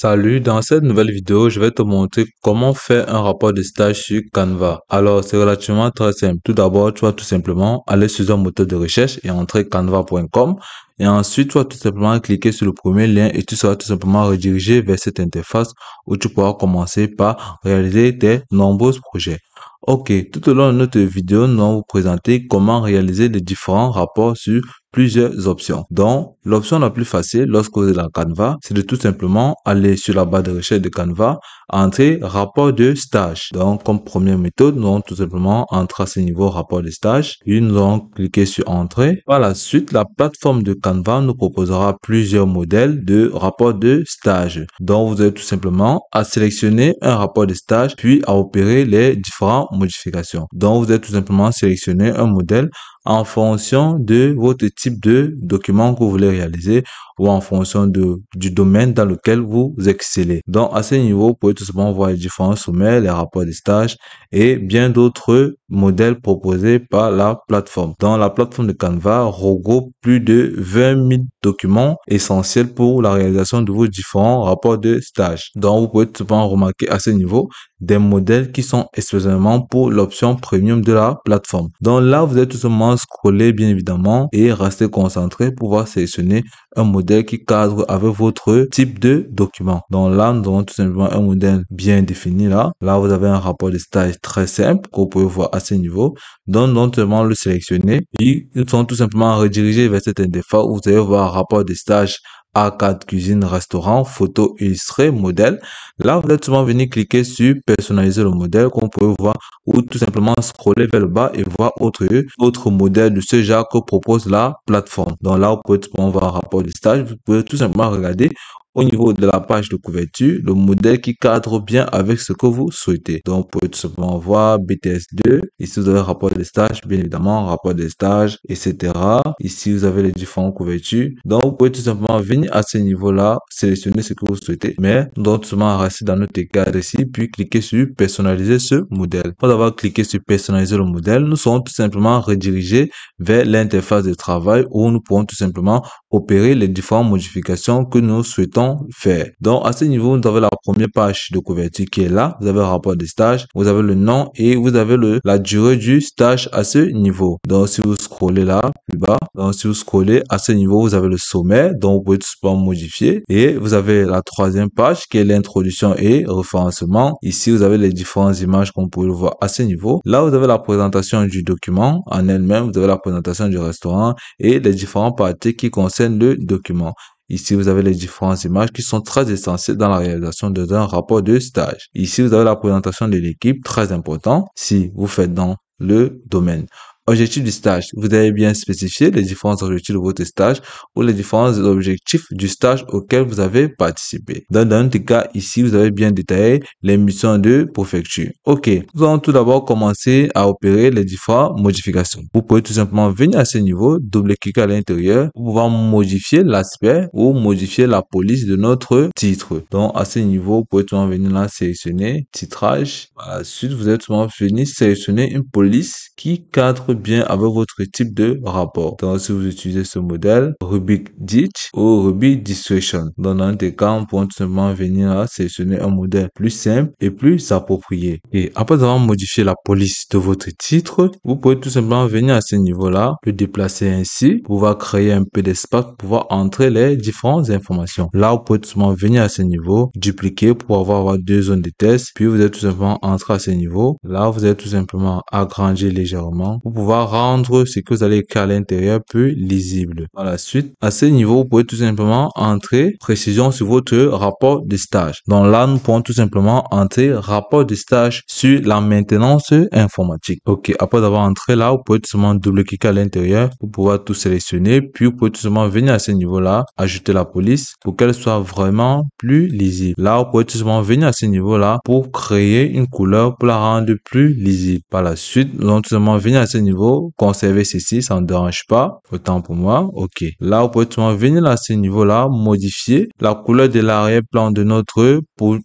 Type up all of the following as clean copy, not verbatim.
Salut, dans cette nouvelle vidéo, je vais te montrer comment faire un rapport de stage sur Canva. Alors, c'est relativement très simple. Tout d'abord, tu vas tout simplement aller sur un moteur de recherche et entrer canva.com. Et ensuite, tu vas tout simplement cliquer sur le premier lien et tu seras tout simplement redirigé vers cette interface où tu pourras commencer par réaliser tes nombreux projets. Ok, tout au long de notre vidéo, nous allons vous présenter comment réaliser les différents rapports sur plusieurs options. Donc, l'option la plus facile lorsque vous êtes dans Canva, c'est de tout simplement aller sur la barre de recherche de Canva, entrer rapport de stage. Donc, comme première méthode, nous allons tout simplement entrer à ce niveau rapport de stage. Puis, nous allons cliquer sur entrée. Par la suite, la plateforme de Canva nous proposera plusieurs modèles de rapport de stage. Donc, vous avez tout simplement à sélectionner un rapport de stage, puis à opérer les différentes modifications. Donc, vous avez tout simplement sélectionner un modèle en fonction de votre type de document que vous voulez réaliser ou en fonction du domaine dans lequel vous excellez. Donc, à ce niveau, vous pouvez tout simplement voir les différents sommets, les rapports de stage et bien d'autres modèles proposés par la plateforme. Donc, la plateforme de Canva regroupe plus de 20 000 documents essentiels pour la réalisation de vos différents rapports de stage. Donc, vous pouvez tout simplement remarquer à ce niveau des modèles qui sont spécialement pour l'option premium de la plateforme. Donc là, vous allez tout simplement scroller bien évidemment et rester concentré pour pouvoir sélectionner un modèle qui cadre avec votre type de document. Donc là, nous avons tout simplement un modèle bien défini là. Là, vous avez un rapport de stage très simple que vous pouvez voir à ce niveau. Donc, non seulement le sélectionner, ils sont tout simplement redirigés vers cette interface où vous allez voir rapport de stage A4 cuisine, restaurant, photo illustrée, modèle. Là, vous allez souvent venir cliquer sur personnaliser le modèle, comme vous pouvez voir, ou tout simplement scroller vers le bas et voir autre modèle de ce genre que propose la plateforme. Donc là, vous pouvez tout simplement voir un rapport de stage. Vous pouvez tout simplement regarder au niveau de la page de couverture, le modèle qui cadre bien avec ce que vous souhaitez. Donc, vous pouvez tout simplement voir BTS2. Ici, vous avez rapport de stage, bien évidemment, rapport de stage, etc. Ici, vous avez les différentes couvertures. Donc, vous pouvez tout simplement venir à ce niveau-là, sélectionner ce que vous souhaitez. Mais, nous allons tout simplement rester dans notre cadre ici, puis cliquer sur personnaliser ce modèle. Après avoir cliqué sur personnaliser le modèle, nous serons tout simplement redirigés vers l'interface de travail où nous pourrons tout simplement opérer les différentes modifications que nous souhaitons faire. Donc, à ce niveau, vous avez la première page de couverture qui est là. Vous avez le rapport de stage, vous avez le nom et vous avez la durée du stage à ce niveau. Donc, si vous scrollez là, plus bas, donc si vous scrollez à ce niveau, vous avez le sommet, donc vous pouvez tout simplement modifier. Et vous avez la troisième page qui est l'introduction et référencement. Ici, vous avez les différentes images qu'on peut le voir à ce niveau. Là, vous avez la présentation du document en elle-même, vous avez la présentation du restaurant et les différentes parties qui concernent le document. Ici, vous avez les différentes images qui sont très essentielles dans la réalisation d'un rapport de stage. Ici, vous avez la présentation de l'équipe, très important si vous faites dans le domaine. Objectif du stage. Vous avez bien spécifié les différents objectifs de votre stage ou les différents objectifs du stage auquel vous avez participé. Dans notre cas, ici, vous avez bien détaillé les missions de préfecture. Ok. Nous allons tout d'abord commencer à opérer les différentes modifications. Vous pouvez tout simplement venir à ce niveau, double-cliquer à l'intérieur pour pouvoir modifier l'aspect ou modifier la police de notre titre. Donc, à ce niveau, vous pouvez tout simplement venir là sélectionner titrage. Ensuite, vous allez tout simplement venir sélectionner une police qui cadre bien avec votre type de rapport. Donc, si vous utilisez ce modèle, Rubik Ditch ou Rubik Discretion. Dans notre cas, on peut tout simplement venir à sélectionner un modèle plus simple et plus approprié. Et après avoir modifié la police de votre titre, vous pouvez tout simplement venir à ce niveau-là, le déplacer ainsi, pour pouvoir créer un peu d'espace, pour pouvoir entrer les différentes informations. Là, vous pouvez tout simplement venir à ce niveau, dupliquer pour avoir deux zones de test, puis vous allez tout simplement entrer à ce niveau. Là, vous allez tout simplement agrandir légèrement pour pouvoir rendre ce que vous allez écrire à l'intérieur plus lisible. Par la suite, à ce niveau, vous pouvez tout simplement entrer précision sur votre rapport de stage. Donc là, nous pouvons tout simplement entrer rapport de stage sur la maintenance informatique. Ok, après avoir entré là, vous pouvez tout simplement double-cliquer à l'intérieur pour pouvoir tout sélectionner, puis vous pouvez tout simplement venir à ce niveau-là, ajouter la police pour qu'elle soit vraiment plus lisible. Là, vous pouvez tout simplement venir à ce niveau-là pour créer une couleur pour la rendre plus lisible. Par la suite, nous allons tout simplement venir à ce niveau niveau, conserver ceci, ça ne dérange pas. Autant pour moi. OK. Là, vous pouvez tout simplement venir à ce niveau-là, modifier la couleur de l'arrière-plan de notre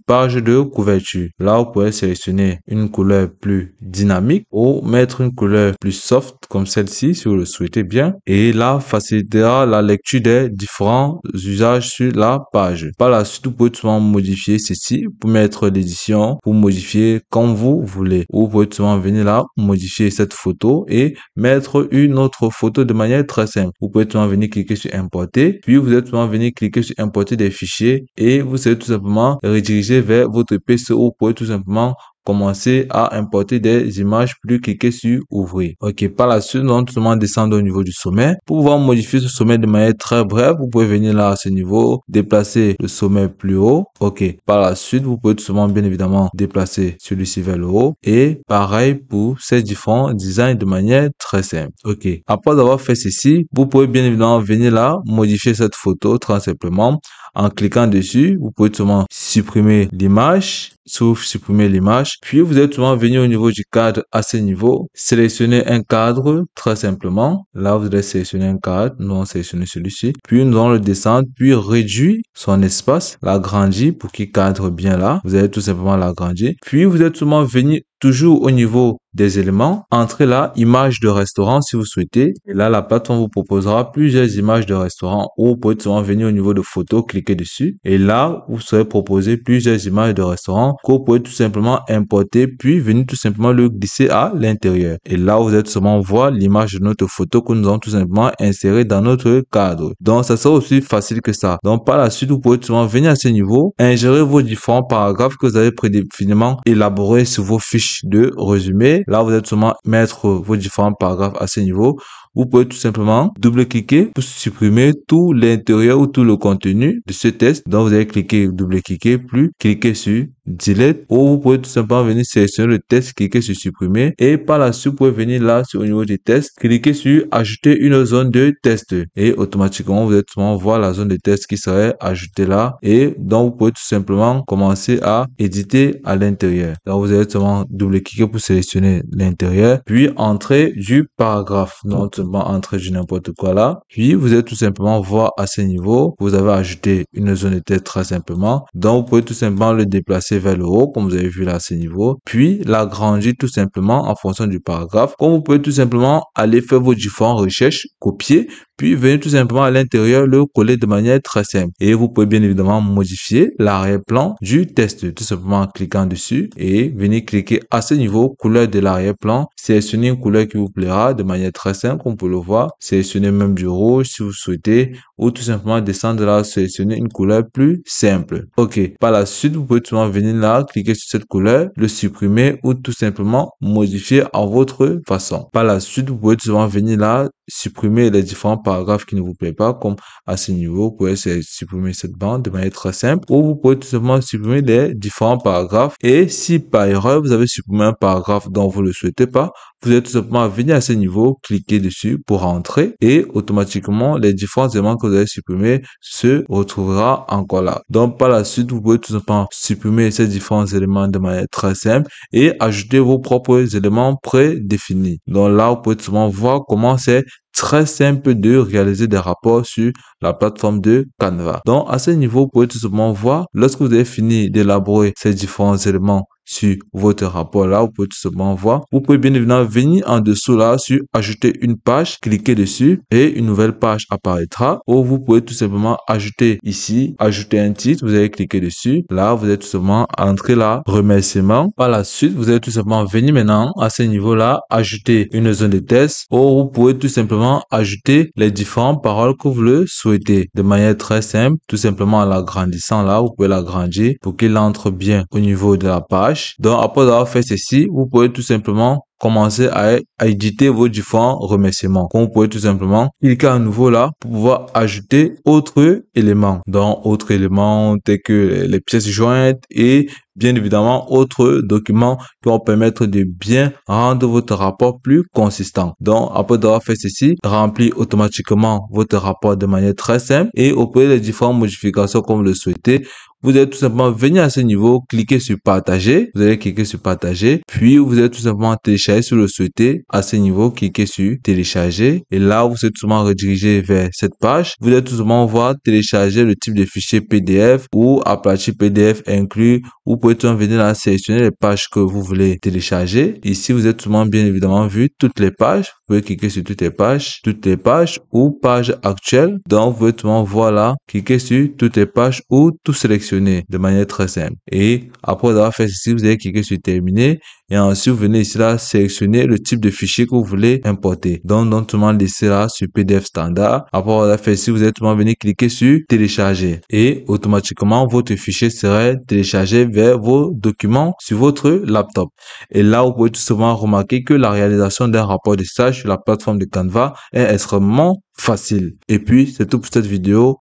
page de couverture. Là, vous pouvez sélectionner une couleur plus dynamique ou mettre une couleur plus soft comme celle-ci si vous le souhaitez bien. Et là, facilitera la lecture des différents usages sur la page. Par la suite, vous pouvez tout simplement modifier ceci pour mettre l'édition, pour modifier comme vous voulez. Ou vous pouvez tout simplement venir là, modifier cette photo et mettre une autre photo de manière très simple. Vous pouvez tout simplement venir cliquer sur importer, puis vous allez tout simplement venir cliquer sur importer des fichiers et vous allez tout simplement rediriger vers votre PC où vous pouvez tout simplement commencer à importer des images plus cliquer sur ouvrir. OK, par la suite, nous allons tout simplement descendre au niveau du sommet. Pour pouvoir modifier ce sommet de manière très brève, vous pouvez venir là à ce niveau, déplacer le sommet plus haut. OK, par la suite, vous pouvez tout simplement bien évidemment déplacer celui-ci vers le haut et pareil pour ces différents designs de manière très simple. OK, après avoir fait ceci, vous pouvez bien évidemment venir là, modifier cette photo très simplement. En cliquant dessus, vous pouvez tout simplement supprimer l'image, supprimer l'image, puis vous allez tout simplement venir au niveau du cadre à ce niveau, sélectionner un cadre très simplement. Là, vous allez sélectionner un cadre, nous allons sélectionner celui-ci, puis nous allons le descendre, puis réduire son espace, l'agrandir pour qu'il cadre bien là. Vous allez tout simplement l'agrandir, puis vous allez tout simplement venir toujours au niveau des éléments, entrez là, image de restaurant si vous souhaitez. Et là, la plateforme vous proposera plusieurs images de restaurant où vous pouvez tout simplement venir au niveau de photos, cliquer dessus. Et là, vous serez proposé plusieurs images de restaurant que vous pouvez tout simplement importer, puis venir tout simplement le glisser à l'intérieur. Et là, vous allez tout simplement voir l'image de notre photo que nous allons tout simplement insérer dans notre cadre. Donc, ça sera aussi facile que ça. Donc, par la suite, vous pouvez tout simplement venir à ce niveau, ingérer vos différents paragraphes que vous avez prédéfiniment élaborés sur vos fiches de résumé. Là, vous allez tout simplement mettre vos différents paragraphes à ce niveau. Vous pouvez tout simplement double-cliquer pour supprimer tout l'intérieur ou tout le contenu de ce test. Donc, vous allez cliquer, double-cliquer, puis cliquer sur Delete, ou vous pouvez tout simplement venir sélectionner le test, cliquer sur supprimer et par la suite, vous pouvez venir là sur au niveau des tests, cliquer sur ajouter une zone de test et automatiquement, vous allez tout simplement voir la zone de test qui serait ajoutée là et donc vous pouvez tout simplement commencer à éditer à l'intérieur. Donc, vous allez tout simplement double-cliquer pour sélectionner l'intérieur, puis entrer du paragraphe. Donc, tout simplement entrer du n'importe quoi là. Puis, vous allez tout simplement voir à ce niveau, vous avez ajouté une zone de test très simplement. Donc, vous pouvez tout simplement le déplacer vers le haut, comme vous avez vu là à ce niveau, puis l'agrandir tout simplement en fonction du paragraphe. Comme vous pouvez tout simplement aller faire vos différentes recherches, copier, puis venir tout simplement à l'intérieur le coller de manière très simple. Et vous pouvez bien évidemment modifier l'arrière-plan du test, tout simplement en cliquant dessus et venir cliquer à ce niveau, couleur de l'arrière-plan, sélectionner une couleur qui vous plaira de manière très simple, comme vous pouvez le voir, sélectionner même du rouge si vous souhaitez, ou tout simplement descendre là, sélectionner une couleur plus simple. OK. Par la suite, vous pouvez tout simplement venir là, cliquer sur cette couleur, le supprimer ou tout simplement modifier à votre façon. Par la suite, vous pouvez tout simplement venir là, supprimer les différents paragraphes qui ne vous plaisent pas, comme à ce niveau, vous pouvez supprimer cette bande de manière très simple, ou vous pouvez tout simplement supprimer les différents paragraphes. Et si par erreur, vous avez supprimé un paragraphe dont vous ne le souhaitez pas, vous allez tout simplement venir à ce niveau, cliquer dessus pour rentrer et automatiquement, les différents éléments que vous avez supprimés se retrouvera encore là. Donc, par la suite, vous pouvez tout simplement supprimer ces différents éléments de manière très simple et ajouter vos propres éléments prédéfinis. Donc là, vous pouvez tout simplement voir comment c'est très simple de réaliser des rapports sur la plateforme de Canva. Donc, à ce niveau, vous pouvez tout simplement voir, lorsque vous avez fini d'élaborer ces différents éléments sur votre rapport là, vous pouvez tout simplement voir. Vous pouvez bien évidemment venir en dessous là sur ajouter une page, cliquer dessus et une nouvelle page apparaîtra. Ou vous pouvez tout simplement ajouter ici, ajouter un titre, vous allez cliquer dessus. Là, vous allez tout simplement entrer là, remerciement. Par la suite, vous allez tout simplement venir maintenant à ce niveau là, ajouter une zone de test. Ou vous pouvez tout simplement ajouter les différentes paroles que vous le souhaitez de manière très simple, tout simplement en l'agrandissant là, vous pouvez l'agrandir pour qu'il entre bien au niveau de la page. Donc, après avoir fait ceci, vous pouvez tout simplement commencer à éditer vos différents remerciements. Comme vous pouvez tout simplement cliquer à nouveau là pour pouvoir ajouter autres éléments. Donc, autres éléments tels que les pièces jointes et bien évidemment autres documents qui vont permettre de bien rendre votre rapport plus consistant. Donc, après avoir fait ceci, remplir automatiquement votre rapport de manière très simple et opérer les différentes modifications comme vous le souhaitez. vous allez tout simplement venir à ce niveau, cliquer sur partager, vous allez cliquer sur partager, puis vous allez tout simplement télécharger si vous le souhaitez. À ce niveau, cliquez sur télécharger et là, vous êtes tout simplement redirigé vers cette page. Vous allez tout simplement voir télécharger le type de fichier PDF ou aplati PDF inclus. Vous pouvez tout simplement venir là sélectionner les pages que vous voulez télécharger. Ici, vous êtes tout simplement bien évidemment vu toutes les pages. Vous pouvez cliquer sur toutes les pages ou pages actuelles. Donc, vous pouvez tout simplement voir là, cliquer sur toutes les pages ou tout sélectionner de manière très simple. Et après avoir fait ceci, vous allez cliquer sur terminer et ensuite vous venez ici là sélectionner le type de fichier que vous voulez importer. Donc, tout le monde laisser là sur PDF standard. Après avoir fait ceci, vous allez tout le monde venir cliquer sur télécharger et automatiquement votre fichier serait téléchargé vers vos documents sur votre laptop. Et là, vous pouvez tout simplement remarquer que la réalisation d'un rapport de stage sur la plateforme de Canva est extrêmement facile. Et puis, c'est tout pour cette vidéo.